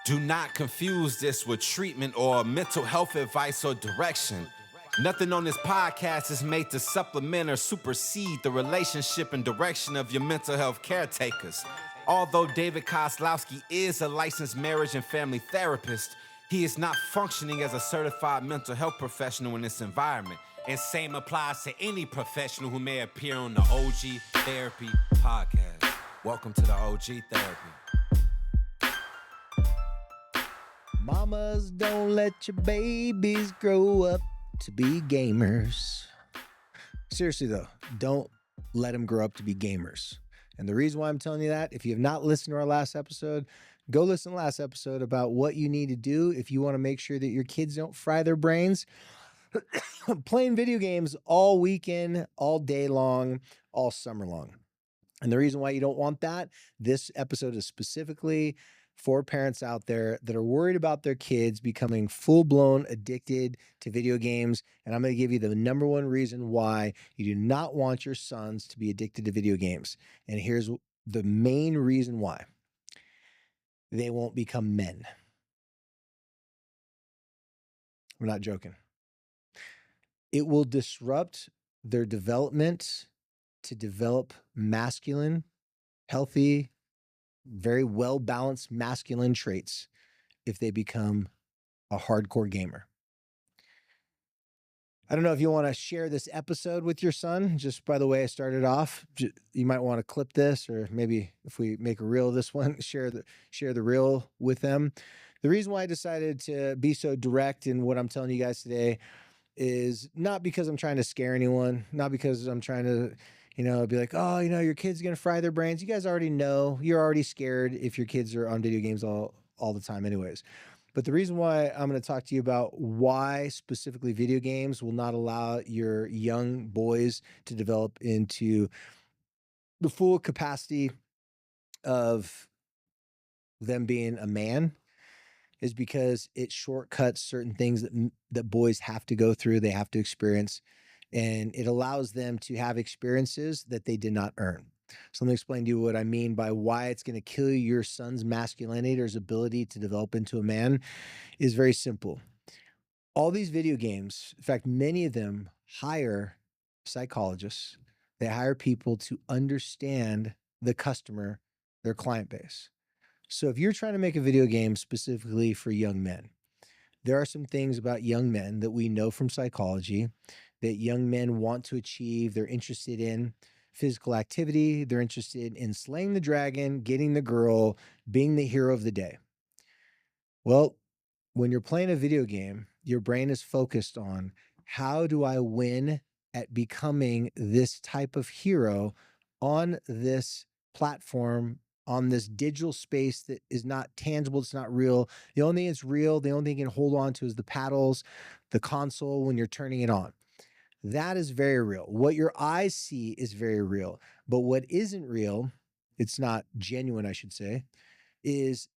Do not confuse this with treatment or mental health advice or direction. Nothing on this podcast is made to supplement or supersede the relationship and direction of your mental health caretakers. Although David Kozlowski is a licensed marriage and family therapist, he is not functioning as a certified mental health professional in this environment. And same applies to any professional who may appear on the OG Therapy podcast. Welcome to the OG Therapy. Mamas, don't let your babies grow up to be gamers. Seriously though, don't let them grow up to be gamers. And the reason why I'm telling you that, if you have not listened to our last episode, go listen to the last episode about what you need to do if you want to make sure that your kids don't fry their brains playing video games all weekend, all day long, all summer long. And the reason why you don't want that, this episode is specifically for parents out there that are worried about their kids becoming full-blown addicted to video games. And I'm going to give you the number one reason why you do not want your sons to be addicted to video games. And here's the main reason why. They won't become men. I'm not joking. It will disrupt their development to develop masculine, healthy, very well-balanced masculine traits if they become a hardcore gamer. I don't know if you want to share this episode with your son. Just by the way I started off, you might want to clip this, or maybe if we make a reel of this one, share the reel with them. The reason why I decided to be so direct in what I'm telling you guys today is not because I'm trying to scare anyone, not because I'm trying to be like, oh, your kid's going to fry their brains. You guys already know. You're already scared if your kids are on video games all the time anyways. But the reason why I'm going to talk to you about why specifically video games will not allow your young boys to develop into the full capacity of them being a man is because it shortcuts certain things that boys have to go through, they have to experience. And it allows them to have experiences that they did not earn. So let me explain to you what I mean by why it's going to kill your son's masculinity or his ability to develop into a man is very simple. All these video games, in fact, many of them hire psychologists. They hire people to understand the customer, their client base. So if you're trying to make a video game specifically for young men, there are some things about young men that we know from psychology that young men want to achieve. They're interested in physical activity. They're interested in slaying the dragon, getting the girl, being the hero of the day. Well, when you're playing a video game, your brain is focused on how do I win at becoming this type of hero on this platform, on this digital space that is not tangible, it's not real. The only thing that's real, the only thing you can hold on to is the paddles, the console when you're turning it on. That is very real. What your eyes see is very real. But what isn't real, it's not genuine, I should say, is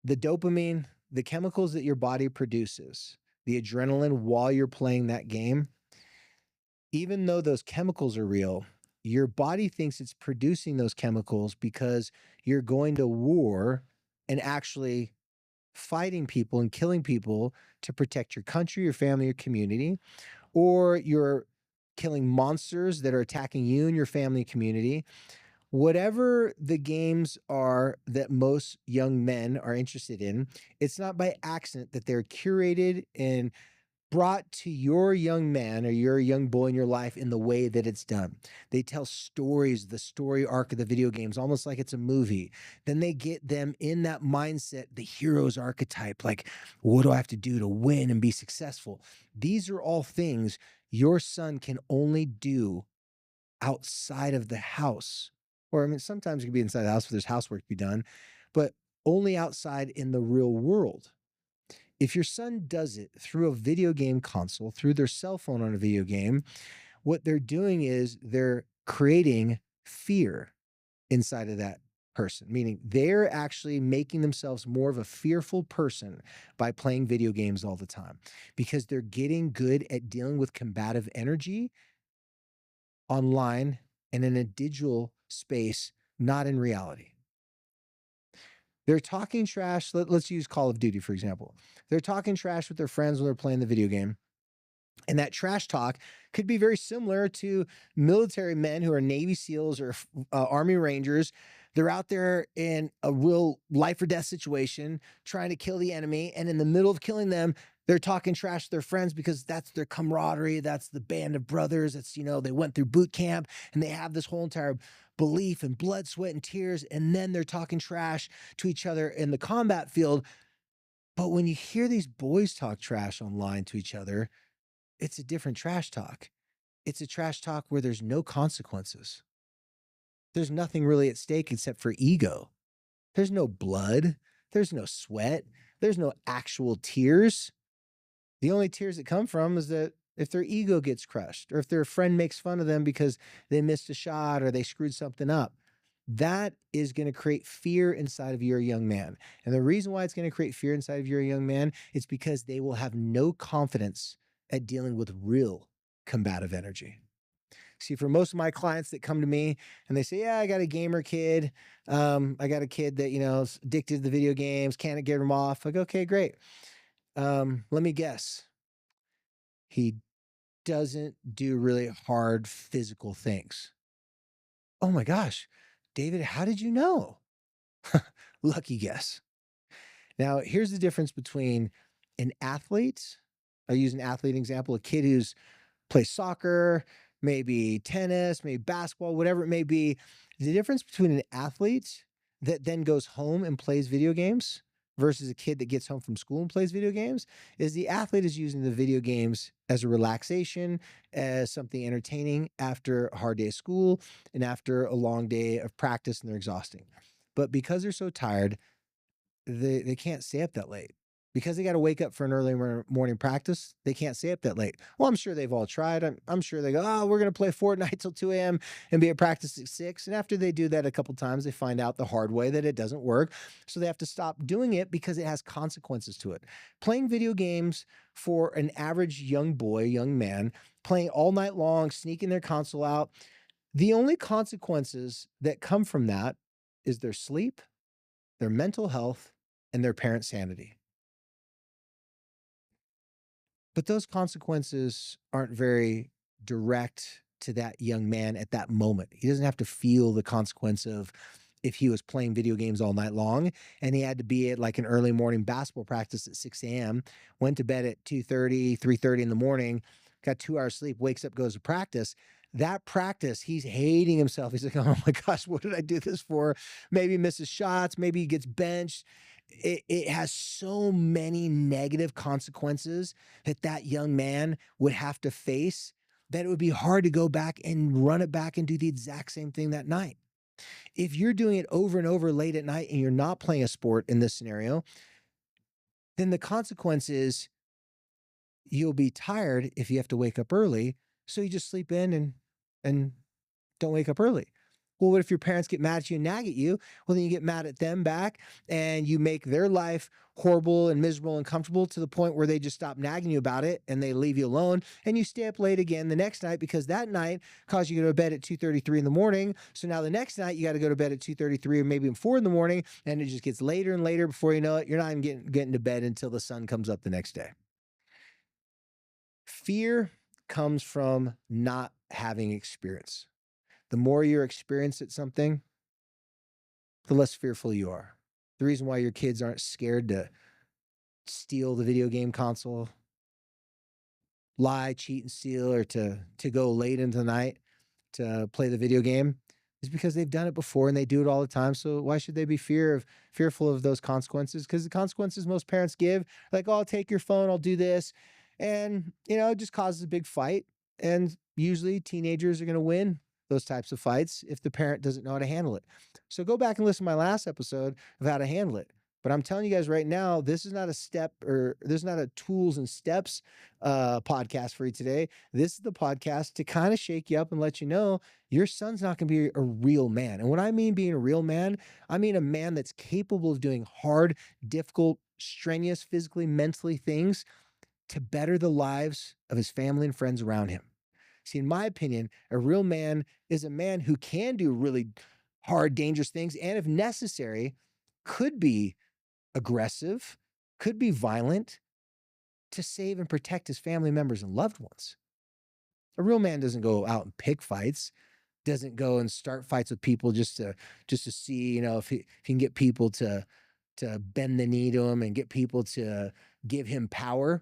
the dopamine, the chemicals that your body produces, the adrenaline while you're playing that game. Even though those chemicals are real, your body thinks it's producing those chemicals because you're going to war and actually fighting people and killing people to protect your country, your family, your community, or you're killing monsters that are attacking you and your family community. Whatever the games are that most young men are interested in, it's not by accident that they're curated and brought to your young man or your young boy in your life in the way that it's done. They tell stories, the story arc of the video games, almost like it's a movie. Then they get them in that mindset, the hero's archetype, like, what do I have to do to win and be successful? These are all things your son can only do outside of the house. Or, sometimes it can be inside the house if there's housework to be done, but only outside in the real world. If your son does it through a video game console, through their cell phone on a video game, what they're doing is they're creating fear inside of that person, meaning they're actually making themselves more of a fearful person by playing video games all the time because they're getting good at dealing with combative energy online and in a digital space, not in reality. They're talking trash. Let's use Call of Duty, for example. They're talking trash with their friends when they're playing the video game. And that trash talk could be very similar to military men who are Navy SEALs or Army Rangers. They're out there in a real life or death situation trying to kill the enemy. And in the middle of killing them, they're talking trash to their friends because that's their camaraderie. That's the band of brothers. It's, they went through boot camp and they have this whole entire belief and blood, sweat, and tears. And then they're talking trash to each other in the combat field. But when you hear these boys talk trash online to each other, it's a different trash talk. It's a trash talk where there's no consequences. There's nothing really at stake except for ego. There's no blood. There's no sweat. There's no actual tears. The only tears that come from is that if their ego gets crushed or if their friend makes fun of them because they missed a shot or they screwed something up. That is going to create fear inside of your young man. And the reason why it's going to create fear inside of your young man is because they will have no confidence at dealing with real combative energy. See, for most of my clients that come to me and they say, yeah, I got a gamer kid. I got a kid that, is addicted to the video games, can't get him off. I go, okay, great. Let me guess. He doesn't do really hard physical things. Oh my gosh, David, how did you know? Lucky guess. Now, here's the difference between an athlete. I'll use an athlete example, a kid who's plays soccer, maybe tennis, maybe basketball, whatever it may be. The difference between an athlete that then goes home and plays video games versus a kid that gets home from school and plays video games is the athlete is using the video games as a relaxation, as something entertaining after a hard day of school and after a long day of practice, and they're exhausting. But because they're so tired, they can't stay up that late. Because they got to wake up for an early morning practice, they can't stay up that late. Well, I'm sure they've all tried. I'm sure they go, oh, we're going to play Fortnite till 2 a.m. and be at practice at 6. And after they do that a couple times, they find out the hard way that it doesn't work. So they have to stop doing it because it has consequences to it. Playing video games for an average young boy, young man, playing all night long, sneaking their console out, the only consequences that come from that is their sleep, their mental health, and their parent sanity. But those consequences aren't very direct to that young man at that moment. He doesn't have to feel the consequence of if he was playing video games all night long and he had to be at like an early morning basketball practice at 6 a.m., went to bed at 2:30, 3:30 in the morning, got 2 hours sleep, wakes up, goes to practice. That practice, he's hating himself. He's like, oh my gosh, what did I do this for? Maybe he misses shots. Maybe he gets benched. It has so many negative consequences that young man would have to face that it would be hard to go back and run it back and do the exact same thing that night. If you're doing it over and over late at night and you're not playing a sport in this scenario, then the consequence is you'll be tired if you have to wake up early. So you just sleep in and don't wake up early. Well, what if your parents get mad at you and nag at you? Well, then you get mad at them back and you make their life horrible and miserable and comfortable to the point where they just stop nagging you about it and they leave you alone. And you stay up late again the next night because that night caused you to go to bed at 2:33 in the morning. So now the next night you got to go to bed at 2:33 or maybe 4 in the morning. And it just gets later and later. Before you know it, you're not even getting to bed until the sun comes up the next day. Fear comes from not having experience. The more you're experienced at something, the less fearful you are. The reason why your kids aren't scared to steal the video game console, lie, cheat, and steal, or to go late into the night to play the video game is because they've done it before and they do it all the time. So why should they be fearful of those consequences? Because the consequences most parents give, like, oh, I'll take your phone, I'll do this. And, it just causes a big fight. And usually teenagers are going to win those types of fights if the parent doesn't know how to handle it. So go back and listen to my last episode of how to handle it. But I'm telling you guys right now, this is not a step or there's not a tools and steps podcast for you today. This is the podcast to kind of shake you up and let you know your son's not going to be a real man. And what I mean being a real man, I mean a man that's capable of doing hard, difficult, strenuous, physically, mentally things to better the lives of his family and friends around him. See, in my opinion, a real man is a man who can do really hard, dangerous things, and if necessary, could be aggressive, could be violent to save and protect his family members and loved ones. A real man doesn't go out and pick fights, doesn't go and start fights with people just to see, if he can get people to bend the knee to him and get people to give him power.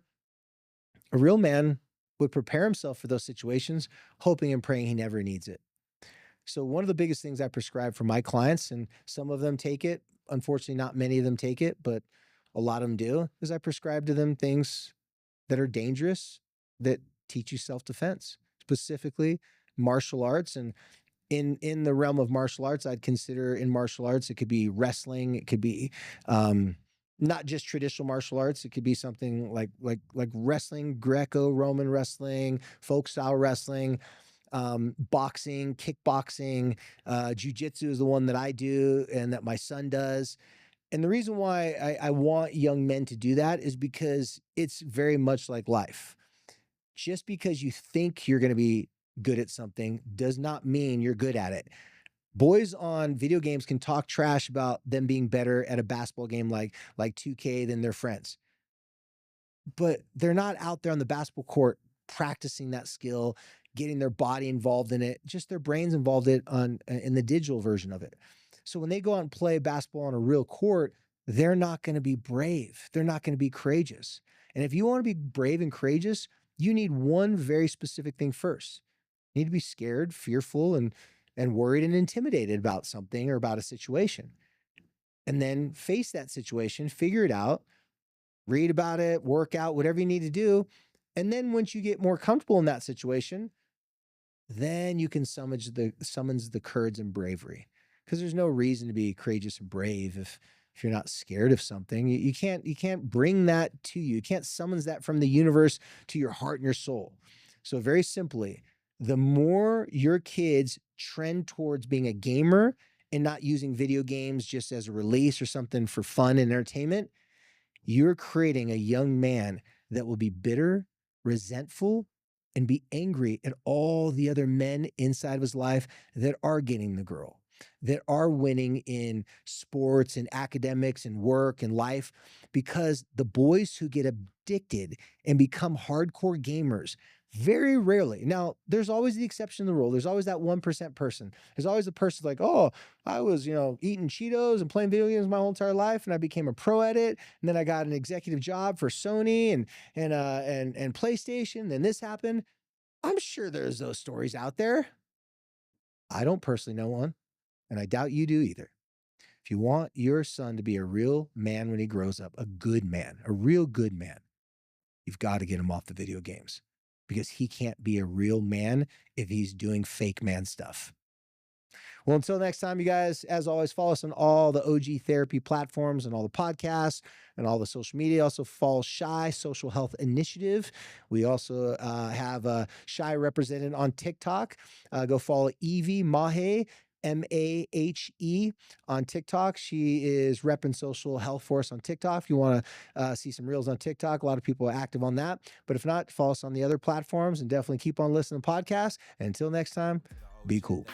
A real man would prepare himself for those situations, hoping and praying he never needs it. So one of the biggest things I prescribe for my clients, and some of them take it, unfortunately, not many of them take it, but a lot of them do, is I prescribe to them things that are dangerous that teach you self-defense, specifically martial arts. And in the realm of martial arts, I'd consider in martial arts, it could be wrestling, it could be not just traditional martial arts. It could be something like wrestling, Greco-Roman wrestling, folk style wrestling, boxing, kickboxing, jujitsu is the one that I do and that my son does. And the reason why I want young men to do that is because it's very much like life. Just because you think you're going to be good at something does not mean you're good at it. Boys on video games can talk trash about them being better at a basketball game like 2K than their friends. But they're not out there on the basketball court practicing that skill, getting their body involved in it, just their brains involved in the digital version of it. So when they go out and play basketball on a real court, they're not going to be brave. They're not going to be courageous. And if you want to be brave and courageous, you need one very specific thing first. You need to be scared, fearful, and worried and intimidated about something or about a situation. And then face that situation, figure it out, read about it, work out, whatever you need to do. And then once you get more comfortable in that situation, then you can summons the courage and bravery. Because there's no reason to be courageous and brave if you're not scared of something. You can't bring that to you. You can't summons that from the universe to your heart and your soul. So very simply, the more your kids trend towards being a gamer and not using video games just as a release or something for fun and entertainment, you're creating a young man that will be bitter, resentful, and be angry at all the other men inside of his life that are getting the girl, that are winning in sports and academics and work and life, because the boys who get addicted and become hardcore gamers very rarely. Now, there's always the exception to the rule. There's always that 1% person. There's always a person like, oh, I was, eating Cheetos and playing video games my whole entire life, and I became a pro at it. And then I got an executive job for Sony and PlayStation. Then this happened. I'm sure there's those stories out there. I don't personally know one, and I doubt you do either. If you want your son to be a real man when he grows up, a good man, a real good man, you've got to get him off the video games, because he can't be a real man if he's doing fake man stuff. Well, until next time, you guys, as always, follow us on all the OG therapy platforms and all the podcasts and all the social media. Also follow Shy Social Health Initiative. We also have Shy represented on TikTok. Go follow Evie Mahe, Mahe on TikTok. She is repping social health for us on TikTok. If you want to see some reels on TikTok, a lot of people are active on that. But if not, follow us on the other platforms and definitely keep on listening to podcasts. And until next time, be cool.